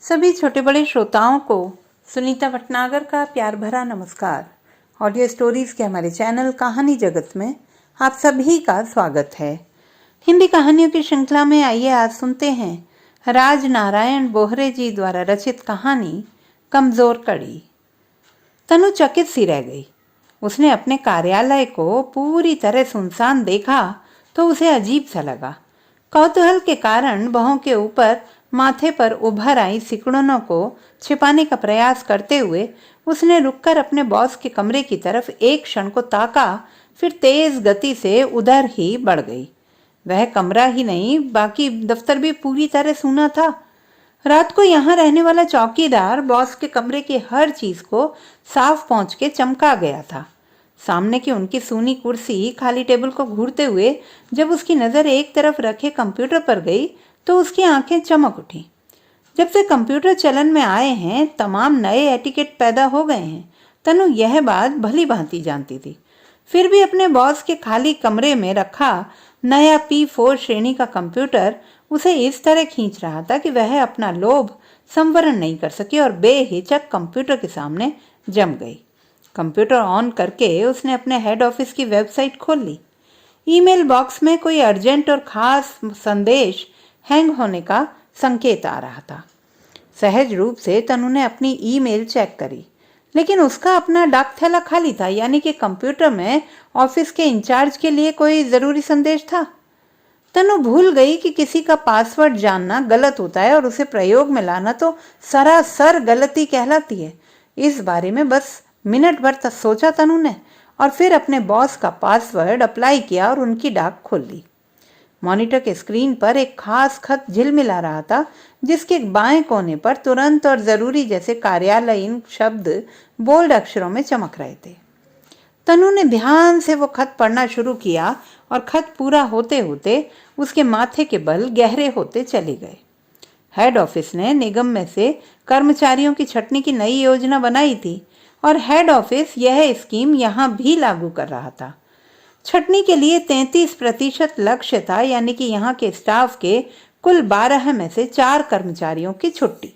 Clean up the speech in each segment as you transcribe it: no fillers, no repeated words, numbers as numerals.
सभी छोटे बड़े श्रोताओं को सुनीता भटनागर का प्यार भरा नमस्कार। ऑडियो स्टोरीज के हमारे चैनल कहानी जगत में आप सभी का स्वागत है। हिंदी कहानियों की श्रृंखला में आइए आज सुनते हैं राज नारायण बोहरे जी द्वारा रचित कहानी कमजोर कड़ी। तनु चकित सी रह गई। उसने अपने कार्यालय को पूरी तरह सुनसान देखा तो उसे अजीब सा लगा। कौतूहल के कारण बाहों के ऊपर माथे पर उभर आई सिकुड़नों को छिपाने का प्रयास करते हुए उसने रुककर अपने बॉस के कमरे की तरफ एक क्षण को ताका, फिर तेज गति से उधर ही बढ़ गई। वह कमरा ही नहीं बाकी दफ्तर भी पूरी तरह सूना था। रात को यहाँ रहने वाला चौकीदार बॉस के कमरे की हर चीज को साफ पहुंच के चमका गया था। सामने की उनकी सूनी कुर्सी खाली टेबल को घूरते हुए जब उसकी नजर एक तरफ रखे कंप्यूटर पर गई तो उसकी आंखें चमक उठी। जब से कंप्यूटर चलन में आए हैं तमाम नए एटिकेट पैदा हो गए हैं। तनु यह बात भली भांति जानती थी, फिर भी अपने बॉस के खाली कमरे में रखा नया P4 श्रेणी का कंप्यूटर उसे इस तरह खींच रहा था कि वह अपना लोभ संवरण नहीं कर सकी और बेहिचक कंप्यूटर के सामने जम गई। कंप्यूटर ऑन करके उसने अपने हेड ऑफिस की वेबसाइट खोल ली। ईमेल बॉक्स में कोई अर्जेंट और खास संदेश हैंग होने का संकेत आ रहा था। सहज रूप से तनु ने अपनी ईमेल चेक करी, लेकिन उसका अपना डाक थैला खाली था, यानी कि कंप्यूटर में ऑफिस के इंचार्ज के लिए कोई जरूरी संदेश था। तनु भूल गई कि किसी का पासवर्ड जानना गलत होता है और उसे प्रयोग में लाना तो सरासर गलती कहलाती है। इस बारे में बस मिनट भर तक सोचा तनु ने और फिर अपने बॉस का पासवर्ड अप्लाई किया और उनकी डाक खोल ली। मॉनिटर के स्क्रीन पर एक खास खत झिलमिला रहा था, जिसके बाएं कोने पर तुरंत और जरूरी जैसे कार्यालयीन शब्द बोल्ड अक्षरों में चमक रहे थे। तनु ने ध्यान से वो खत पढ़ना शुरू किया और खत पूरा होते होते उसके माथे के बल गहरे होते चले गए। हेड ऑफिस ने निगम में से कर्मचारियों की छंटनी की नई योजना बनाई थी और हेड ऑफिस यह स्कीम यहाँ भी लागू कर रहा था। छंटनी के लिए 33% लक्ष्य था, यानी कि यहाँ के स्टाफ के कुल 12 में से 4 कर्मचारियों की छुट्टी।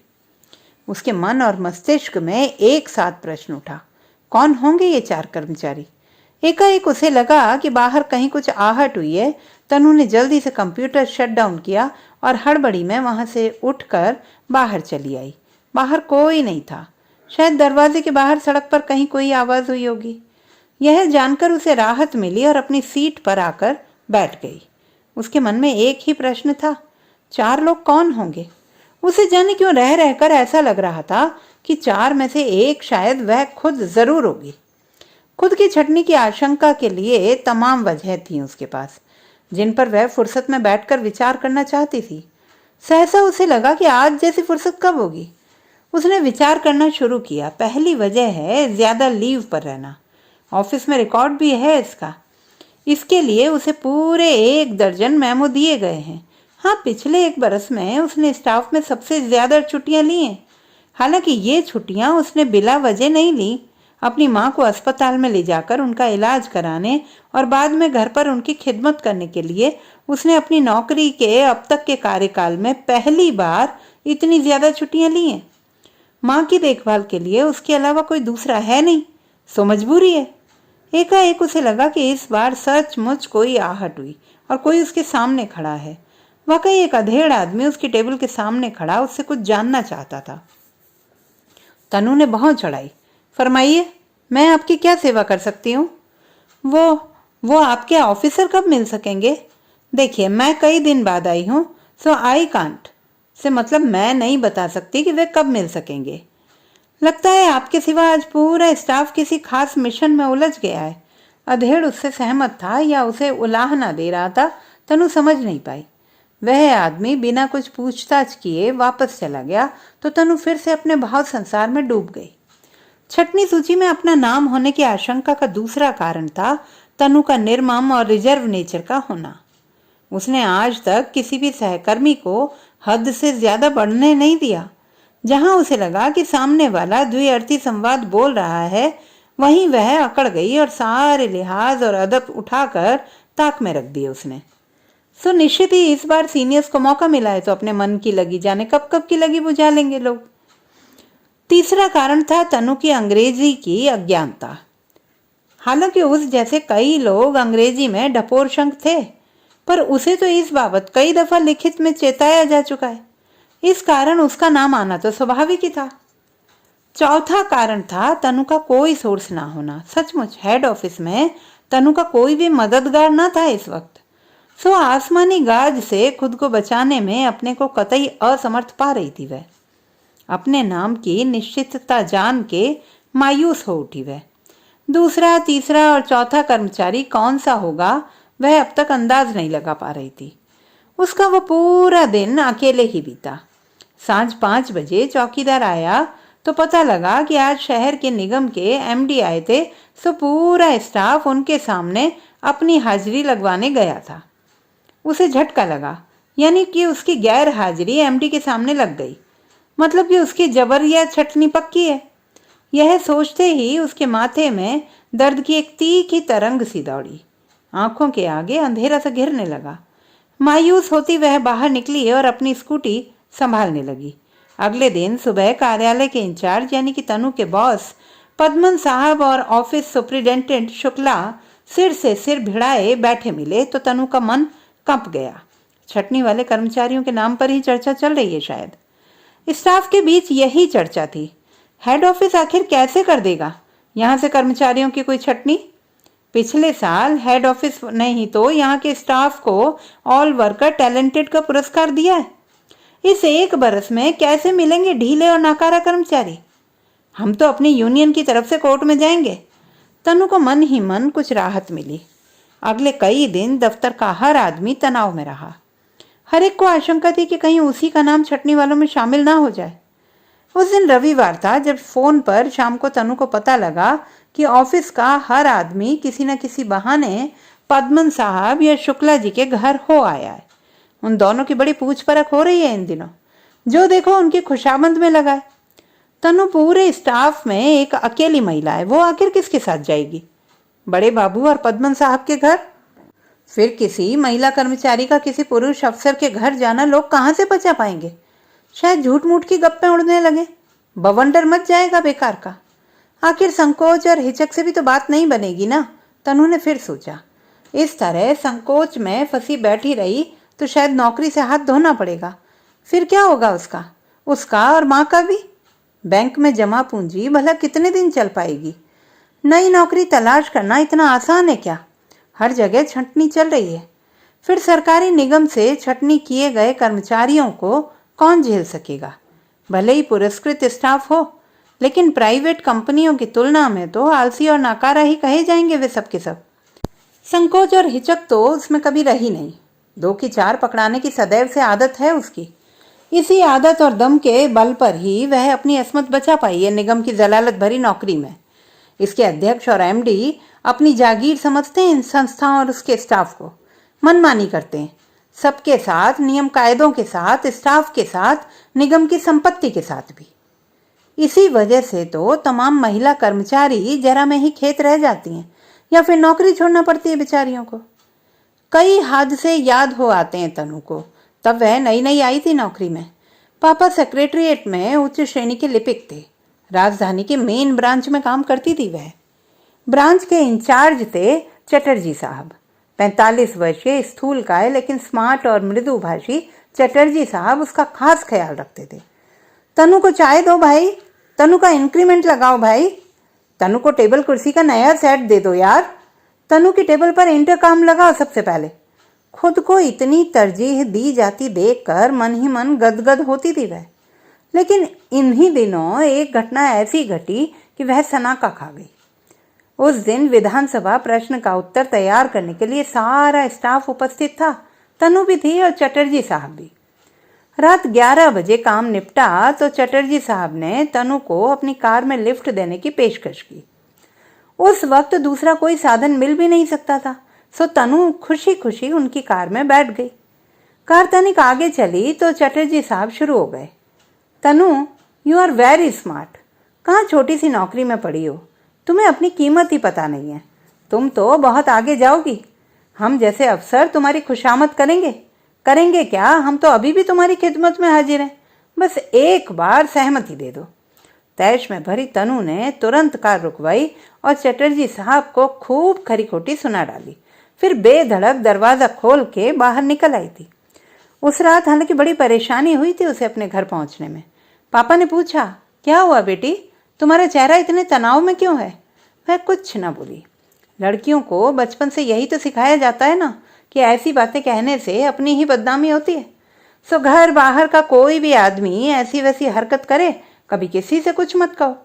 उसके मन और मस्तिष्क में एक साथ प्रश्न उठा, कौन होंगे ये 4 कर्मचारी? एकाएक उसे लगा कि बाहर कहीं कुछ आहट हुई है। तनु ने जल्दी से कंप्यूटर शट डाउन किया और हड़बड़ी में वहां से उठकर बाहर चली आई। बाहर कोई नहीं था। शायद दरवाजे के बाहर सड़क पर कहीं कोई आवाज हुई होगी। यह जानकर उसे राहत मिली और अपनी सीट पर आकर बैठ गई। उसके मन में एक ही प्रश्न था, 4 लोग कौन होंगे? उसे जाने क्यों रह रहकर ऐसा लग रहा था कि 4 में से एक शायद वह खुद जरूर होगी। खुद की छंटनी की आशंका के लिए तमाम वजह थी उसके पास, जिन पर वह फुर्सत में बैठकर विचार करना चाहती थी। सहसा उसे लगा कि आज जैसी फुर्सत कब होगी। उसने विचार करना शुरू किया। पहली वजह है ज्यादा लीव पर रहना। ऑफिस में रिकॉर्ड भी है इसका। इसके लिए उसे पूरे 1 दर्जन मेमो दिए गए हैं। हाँ, पिछले 1 बरस में उसने स्टाफ में सबसे ज्यादा छुट्टियां ली हैं। हालांकि ये छुट्टियां उसने बिला वजह नहीं ली। अपनी माँ को अस्पताल में ले जाकर उनका इलाज कराने और बाद में घर पर उनकी खिदमत करने के लिए उसने अपनी नौकरी के अब तक के कार्यकाल में पहली बार इतनी ज्यादा छुट्टियां ली हैं। माँ की देखभाल के लिए उसके अलावा कोई दूसरा है नहीं, सो मजबूरी है। एकाएक उसे लगा कि इस बार सचमुच कोई आहट हुई और कोई उसके सामने खड़ा है। वाकई एक अधेड़ आदमी उसकी टेबल के सामने खड़ा उससे कुछ जानना चाहता था। तनु ने भौं चढ़ाई, फरमाइए, मैं आपकी क्या सेवा कर सकती हूँ? वो आपके ऑफिसर कब मिल सकेंगे? देखिए, मैं कई दिन बाद आई हूँ, सो आई कांट से मतलब मैं नहीं बता सकती कि वे कब मिल सकेंगे। लगता है आपके सिवा आज पूरा स्टाफ किसी खास मिशन में उलझ गया है। अधेड़ उससे सहमत था या उसे उलाहना दे रहा था, तनु समझ नहीं पाई। वह आदमी बिना कुछ पूछताछ किए वापस चला गया तो तनु फिर से अपने भाव संसार में डूब गई। छंटनी सूची में अपना नाम होने की आशंका का दूसरा कारण था तनु का निर्मम और रिजर्व नेचर का होना। उसने आज तक किसी भी सहकर्मी को हद से ज्यादा बढ़ने नहीं दिया। जहां उसे लगा कि सामने वाला द्विअर्थी संवाद बोल रहा है, वहीं वह अकड़ गई और सारे लिहाज और अदब उठाकर ताक में रख दिए उसने। सो निश्चित ही इस बार सीनियर्स को मौका मिला है तो अपने मन की लगी जाने कब कब की लगी बुझा लेंगे लोग। तीसरा कारण था तनु की अंग्रेजी की अज्ञानता। हालांकि उस जैसे कई लोग अंग्रेजी में ढपोर शंख थे, पर उसे तो इस बाबत कई दफा लिखित में चेताया जा चुका है। इस कारण उसका नाम आना तो स्वाभाविक ही था। चौथा कारण था तनु का कोई सोर्स ना होना। सचमुच हेड ऑफिस में तनु का कोई भी मददगार ना था इस वक्त। सो आसमानी गाज से खुद को बचाने में अपने को कतई असमर्थ पा रही थी वह। अपने नाम की निश्चितता जान के मायूस हो उठी वह। दूसरा, तीसरा और चौथा कर्मचारी कौन सा होगा वह अब तक अंदाज नहीं लगा पा रही थी। उसका वो पूरा दिन अकेले ही बीता। सांझ 5 बजे चौकीदार आया तो पता लगा कि आज शहर के निगम के एमडी आए थे, सो पूरा स्टाफ उनके सामने अपनी हाजिरी लगवाने गया था। उसे झटका लगा, यानी कि उसकी गैर हाजिरी एमडी के सामने लग गई, मतलब कि उसकी जबर या छटनी पक्की है। यह सोचते ही उसके माथे में दर्द की एक तीखी तरंग सी दौड़ी। आंखों के आगे अंधेरा सा घिरने लगा। मायूस होती वह बाहर निकली और अपनी स्कूटी संभालने लगी। अगले दिन सुबह कार्यालय के इंचार्ज यानी कि तनु के बॉस पद्मन साहब और ऑफिस सुपरिटेंडेंट शुक्ला सिर से सिर भिड़ाए बैठे मिले तो तनु का मन कंप गया। छटनी वाले कर्मचारियों के नाम पर ही चर्चा चल रही है शायद। स्टाफ के बीच यही चर्चा थी। हेड ऑफिस आखिर कैसे कर देगा यहाँ से कर्मचारियों की कोई छटनी? पिछले साल हेड ऑफिस ने ही तो यहाँ के स्टाफ को ऑल वर्कर टैलेंटेड का पुरस्कार दिया है। इस एक बरस में कैसे मिलेंगे ढीले और नाकारा कर्मचारी? हम तो अपनी यूनियन की तरफ से कोर्ट में जाएंगे। तनु को मन ही मन कुछ राहत मिली। अगले कई दिन दफ्तर का हर आदमी तनाव में रहा। हर एक को आशंका थी कि कहीं उसी का नाम छटनी वालों में शामिल ना हो जाए। उस दिन रविवार था जब फोन पर शाम को तनु को पता लगा कि ऑफिस का हर आदमी किसी न किसी बहाने पद्मन साहब या शुक्ला जी के घर हो आया है। उन दोनों की बड़ी पूछ परख हो रही है इन दिनों। जो देखो उनकी खुशामद में लगा है। तनु पूरे स्टाफ में एक अकेली महिला है, वो आखिर किसके साथ जाएगी? बड़े बाबू और पद्मन साहब के घर? फिर किसी महिला कर्मचारी का किसी पुरुष अफसर के घर जाना लोग कहाँ से बचा पाएंगे? शायद झूठ मूठ की गप्पे उड़ने लगे, बवंडर मच जाएगा बेकार का। आखिर संकोच और हिचक से भी तो बात नहीं बनेगी ना, तनु ने फिर सोचा। इस तरह संकोच में फंसी बैठी रही तो शायद नौकरी से हाथ धोना पड़ेगा। फिर क्या होगा उसका और माँ का भी? बैंक में जमा पूंजी भला कितने दिन चल पाएगी? नई नौकरी तलाश करना इतना आसान है क्या? हर जगह छंटनी चल रही है। फिर सरकारी निगम से छटनी किए गए कर्मचारियों को कौन झेल सकेगा? भले ही पुरस्कृत स्टाफ हो, लेकिन प्राइवेट कंपनियों की तुलना में तो आलसी और नाकारा ही कहे जाएंगे वे सब के सब। संकोच और हिचक तो उसमें कभी रही नहीं। 2 की 4 पकड़ाने की सदैव से आदत है उसकी। इसी आदत और दम के बल पर ही वह अपनी अस्मत बचा पाई है निगम की जलालत भरी नौकरी में। इसके अध्यक्ष और एमडी अपनी जागीर समझते हैं इन संस्थाओं और उसके स्टाफ को, मनमानी करते हैं सबके साथ, नियम कायदों के साथ, स्टाफ के साथ, निगम की संपत्ति के साथ भी। इसी वजह से तो तमाम महिला कर्मचारी जरा में ही खेत रह जाती हैं या फिर नौकरी छोड़ना पड़ती है बेचारियों को। कई हादसे याद हो आते हैं तनु को। तब वह नई नई आई थी नौकरी में। पापा सेक्रेटरिएट में उच्च श्रेणी के लिपिक थे। राजधानी के मेन ब्रांच में काम करती थी वह। ब्रांच के इंचार्ज थे चटर्जी साहब। 45 वर्षीय स्थूलकाय लेकिन स्मार्ट और मृदुभाषी चटर्जी साहब उसका खास ख्याल रखते थे। तनु को चाय दो भाई, तनु का इंक्रीमेंट लगाओ भाई, तनु को टेबल कुर्सी का नया सेट दे दो यार, तनु की टेबल पर इंटरकॉम लगाओ सबसे पहले। खुद को इतनी तरजीह दी जाती देखकर मन ही मन गदगद होती थी वह। लेकिन इन्हीं दिनों एक घटना ऐसी घटी कि वह सनाका खा गई। उस दिन विधानसभा प्रश्न का उत्तर तैयार करने के लिए सारा स्टाफ उपस्थित था। तनु भी थी और चटर्जी साहब भी। रात 11 बजे काम निपटा तो चटर्जी साहब ने तनु को अपनी कार में लिफ्ट देने की पेशकश की। उस वक्त दूसरा कोई साधन मिल भी नहीं सकता था, सो तनु खुशी खुशी उनकी कार में बैठ गई। कार तनिक आगे चली तो चटर्जी साहब शुरू हो गए। तनु, यू आर वेरी स्मार्ट। कहाँ छोटी सी नौकरी में पड़ी हो, तुम्हें अपनी कीमत ही पता नहीं है। तुम तो बहुत आगे जाओगी। हम जैसे अफसर तुम्हारी खुशामद करेंगे? करेंगे क्या, हम तो अभी भी तुम्हारी खिदमत में हाजिर हैं। बस एक बार सहमति दे दो। तैश में भरी तनु ने तुरंत कार रुकवाई और चटर्जी साहब को खूब खरी खोटी सुना डाली। फिर बेधड़क दरवाज़ा खोल के बाहर निकल आई थी। उस रात हालांकि बड़ी परेशानी हुई थी उसे अपने घर पहुंचने में। पापा ने पूछा, क्या हुआ बेटी, तुम्हारा चेहरा इतने तनाव में क्यों है? वह कुछ न बोली। लड़कियों को बचपन से यही तो सिखाया जाता है ना कि ऐसी बातें कहने से अपनी ही बदनामी होती है। सो घर बाहर का कोई भी आदमी ऐसी वैसी हरकत करे, कभी किसी से कुछ मत कहो।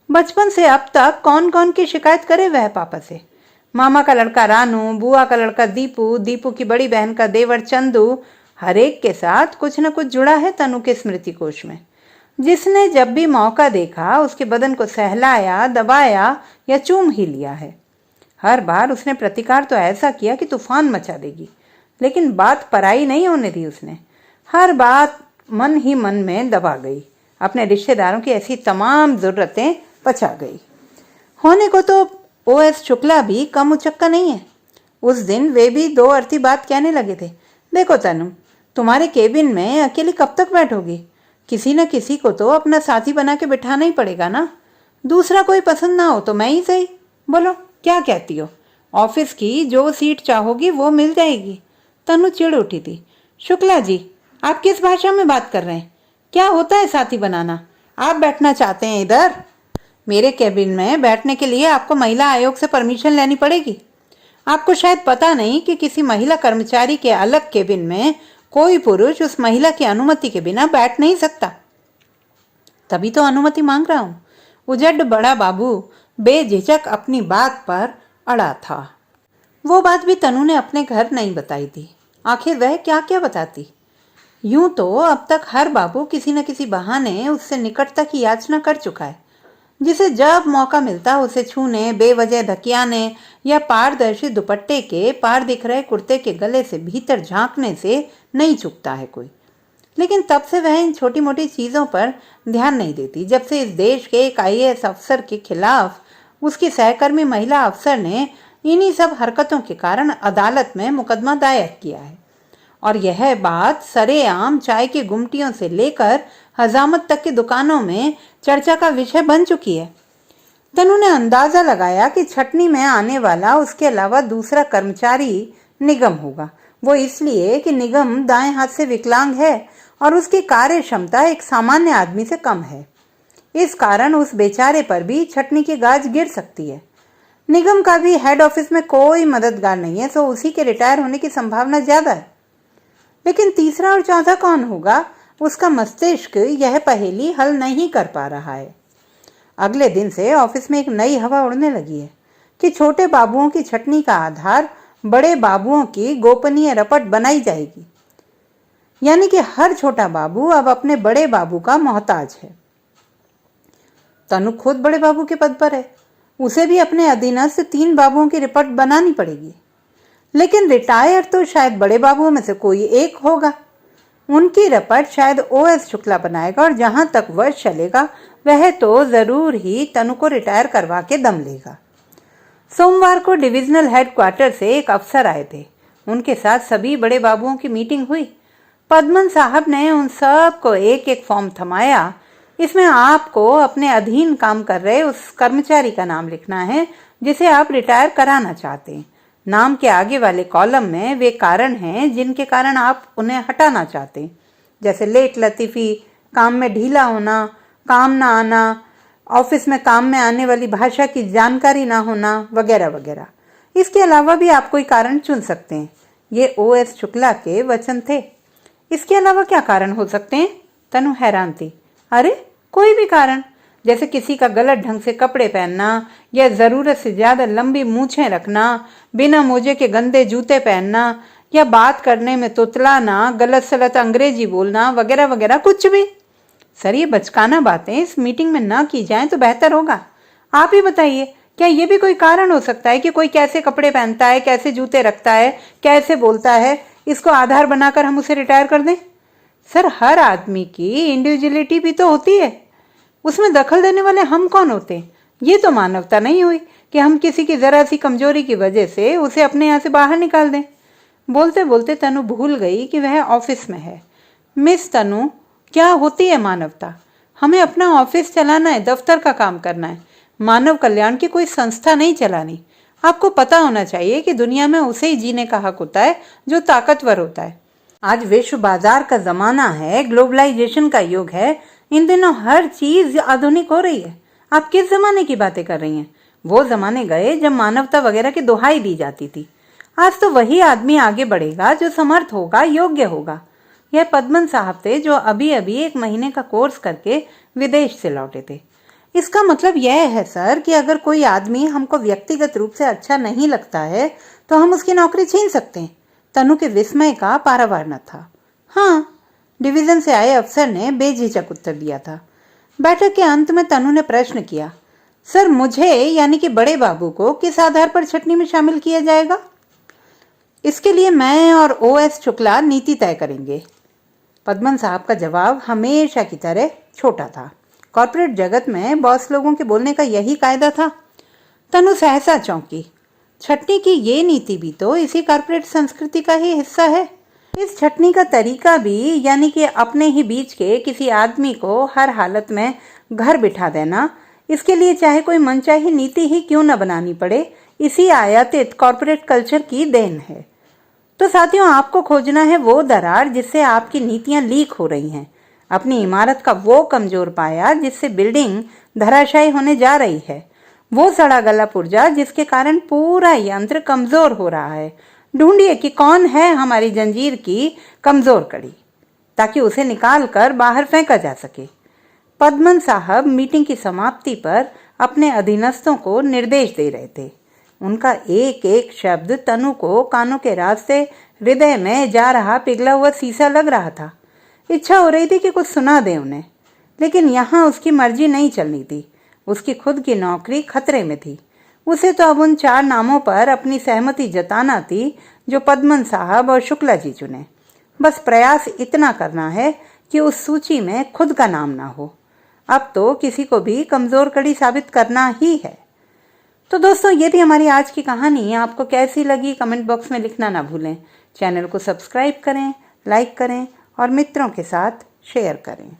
बचपन से अब तक कौन कौन की शिकायत करे वह पापा से। मामा का लड़का रानू, बुआ का लड़का दीपू, दीपू की बड़ी बहन का देवर चंदू, हर एक के साथ कुछ न कुछ जुड़ा है तनु के स्मृति कोश में। जिसने जब भी मौका देखा उसके बदन को सहलाया, दबाया या चूम ही लिया है। हर बार उसने प्रतिकार तो ऐसा किया कि तूफान मचा देगी, लेकिन बात पराई नहीं होने दी उसने। हर बात मन ही मन में दबा गई। अपने रिश्तेदारों की ऐसी तमाम ज़रूरतें पचा गई। होने को तो OS शुक्ला भी कम उचक्का नहीं है। उस दिन वे भी दो अर्थी बात कहने लगे थे। देखो तनु, तुम्हारे केबिन में अकेली कब तक बैठोगी? किसी न किसी को तो अपना साथी बना के बिठाना ही पड़ेगा ना। दूसरा कोई पसंद ना हो तो मैं ही सही। बोलो क्या कहती हो? ऑफिस की जो सीट चाहोगी वो मिल जाएगी। तनु चिढ़ उठी थी। शुक्ला जी, आप किस भाषा में बात कर रहे हैं? क्या होता है साथी बनाना? आप बैठना चाहते हैं इधर? मेरे कैबिन में बैठने के लिए आपको महिला आयोग से परमिशन लेनी पड़ेगी। आपको शायद पता नहीं कि किसी महिला कर्मचारी के अलग केबिन में कोई पुरुष उस महिला की अनुमति के बिना बैठ नहीं सकता। तभी तो अनुमति मांग रहा हूं। उजड़ बड़ा बाबू बेझिझक अपनी बात पर अड़ा था। वो बात भी तनु ने अपने घर नहीं बताई थी। आखिर वह क्या क्या बताती? यूं तो अब तक हर बाबू किसी न किसी बहाने उससे निकटता की याचना कर चुका है, जिसे जब मौका मिलता उसे छूने, बेवजह धकियाने या पारदर्शी दुपट्टे के पार दिख रहे कुर्ते के गले से भीतर झांकने से नहीं चूकता है कोई। लेकिन तब से वह इन छोटी मोटी चीज़ों पर ध्यान नहीं देती जब से इस देश के एक IAS अफसर के खिलाफ उसकी सहकर्मी महिला अफसर ने इन्हीं सब हरकतों के कारण अदालत में मुकदमा दायर किया है। और यह बात सरेआम चाय की गुमटियों से लेकर हजामत तक की दुकानों में चर्चा का विषय बन चुकी है। तनु ने अंदाजा लगाया कि छटनी में आने वाला उसके अलावा दूसरा कर्मचारी निगम होगा। वो इसलिए कि निगम दाएं हाथ से विकलांग है और उसकी कार्य क्षमता एक सामान्य आदमी से कम है। इस कारण उस बेचारे पर भी छटनी की गाज गिर सकती है। निगम का भी हेड ऑफिस में कोई मददगार नहीं है, तो उसी के रिटायर होने की संभावना ज्यादा है। लेकिन तीसरा और चौथा कौन होगा, उसका मस्तिष्क यह पहेली हल नहीं कर पा रहा है। अगले दिन से ऑफिस में एक नई हवा उड़ने लगी है कि छोटे बाबुओं की छटनी का आधार बड़े बाबुओं की गोपनीय रपट बनाई जाएगी। यानी कि हर छोटा बाबू अब अपने बड़े बाबू का मोहताज है। तनु खुद बड़े बाबू के पद पर है, उसे भी अपने अधीनस्थ 3 बाबुओं की रिपोर्ट बनानी पड़ेगी। लेकिन रिटायर तो शायद बड़े बाबुओं में से कोई एक होगा। उनकी रिपोर्ट शायद OS शुक्ला बनाएगा और जहां तक वर्ष चलेगा वह तो जरूर ही तनु को रिटायर करवा के दम लेगा। सोमवार को डिविजनल हेडक्वार्टर से एक अफसर आए थे। उनके साथ सभी बड़े बाबुओं की मीटिंग हुई। पद्मन साहब ने उन सब को एक एक फॉर्म थमाया। इसमें आपको अपने अधीन काम कर रहे उस कर्मचारी का नाम लिखना है जिसे आप रिटायर कराना चाहते हैं। नाम के आगे वाले कॉलम में वे कारण हैं जिनके कारण आप उन्हें हटाना चाहते हैं, जैसे लेट लतीफ़ी, काम में ढीला होना, काम ना आना, ऑफिस में काम में आने वाली भाषा की जानकारी ना होना, वगैरह वगैरह। इसके अलावा भी आप कोई कारण चुन सकते हैं। ये OS शुक्ला के वचन थे। इसके अलावा क्या कारण हो सकते हैं? तनु हैरान थी। अरे कोई भी कारण, जैसे किसी का गलत ढंग से कपड़े पहनना या ज़रूरत से ज़्यादा लंबी मूछें रखना, बिना मोजे के गंदे जूते पहनना या बात करने में तुतलाना, गलत सलत अंग्रेजी बोलना, वगैरह वगैरह। कुछ भी। सर, ये बचकाना बातें इस मीटिंग में ना की जाएं तो बेहतर होगा। आप ही बताइए, क्या ये भी कोई कारण हो सकता है कि कोई कैसे कपड़े पहनता है, कैसे जूते रखता है, कैसे बोलता है, इसको आधार बनाकर हम उसे रिटायर कर दें? सर, हर आदमी की इंडिविजुअलिटी भी तो होती है, उसमें दखल देने वाले हम कौन होते हैं? ये तो मानवता नहीं हुई कि हम किसी की ज़रा सी कमजोरी की वजह से उसे अपने यहाँ से बाहर निकाल दें। बोलते बोलते तनु भूल गई कि वह ऑफिस में है। मिस तनु, क्या होती है मानवता? हमें अपना ऑफिस चलाना है, दफ्तर का काम करना है, मानव कल्याण की कोई संस्था नहीं चलानी। आपको पता होना चाहिए कि दुनिया में उसे ही जीने का हक होता है जो ताकतवर होता है। आज विश्व बाजार का जमाना है, ग्लोबलाइजेशन का युग है। इन दिनों हर चीज आधुनिक हो रही है। आप किस जमाने की बातें कर रही हैं? वो जमाने गए जब मानवता वगैरह की दुहाई दी जाती थी। आज तो वही आदमी आगे बढ़ेगा जो समर्थ होगा, योग्य होगा। यह पद्मन साहब थे जो अभी अभी 1 महीने का कोर्स करके विदेश से लौटे थे। इसका मतलब यह है सर कि अगर कोई आदमी हमको व्यक्तिगत रूप से अच्छा नहीं लगता है तो हम उसकी नौकरी छीन सकते हैं। तनु के विस्मय का पारावार न था। हाँ, डिवीजन से आए अफसर ने बेझिझक उत्तर दिया था। बैठक के अंत में तनु ने प्रश्न किया, सर मुझे यानी कि बड़े बाबू को किस आधार पर छटनी में शामिल किया जाएगा? इसके लिए मैं और OS शुक्ला नीति तय करेंगे। पद्मन साहब का जवाब हमेशा की तरह छोटा था। कॉर्पोरेट जगत में बॉस लोगों के बोलने का यही कायदा था। तनु सहसा चौंकी। छटनी की ये नीति भी तो इसी कॉर्पोरेट संस्कृति का ही हिस्सा है। इस छटनी का तरीका भी यानी कि अपने ही बीच के किसी आदमी को हर हालत में घर बिठा देना, इसके लिए चाहे कोई मनचाही नीति ही क्यों न बनानी पड़े, इसी आयातित कॉर्पोरेट कल्चर की देन है। तो साथियों, आपको खोजना है वो दरार जिससे आपकी नीतियां लीक हो रही हैं। अपनी इमारत का वो कमजोर पाया जिससे बिल्डिंग धराशायी होने जा रही है। वो सड़ा गला पुर्जा जिसके कारण पूरा यंत्र कमजोर हो रहा है। ढूंढिए कि कौन है हमारी जंजीर की कमजोर कड़ी, ताकि उसे निकाल कर बाहर फेंका जा सके। पद्मन साहब मीटिंग की समाप्ति पर अपने अधीनस्थों को निर्देश दे रहे थे। उनका एक एक शब्द तनु को कानों के रास्ते हृदय में जा रहा पिघला हुआ शीशा लग रहा था। इच्छा हो रही थी कि कुछ सुना दे उन्हें, लेकिन यहाँ उसकी मर्जी नहीं चलनी थी। उसकी खुद की नौकरी खतरे में थी। उसे तो अब उन 4 नामों पर अपनी सहमति जताना थी जो पद्मन साहब और शुक्ला जी चुने। बस प्रयास इतना करना है कि उस सूची में खुद का नाम ना हो। अब तो किसी को भी कमजोर कड़ी साबित करना ही है। तो दोस्तों, ये थी हमारी आज की कहानी। आपको कैसी लगी कमेंट बॉक्स में लिखना ना भूलें। चैनल को सब्सक्राइब करें, लाइक करें और मित्रों के साथ शेयर करें।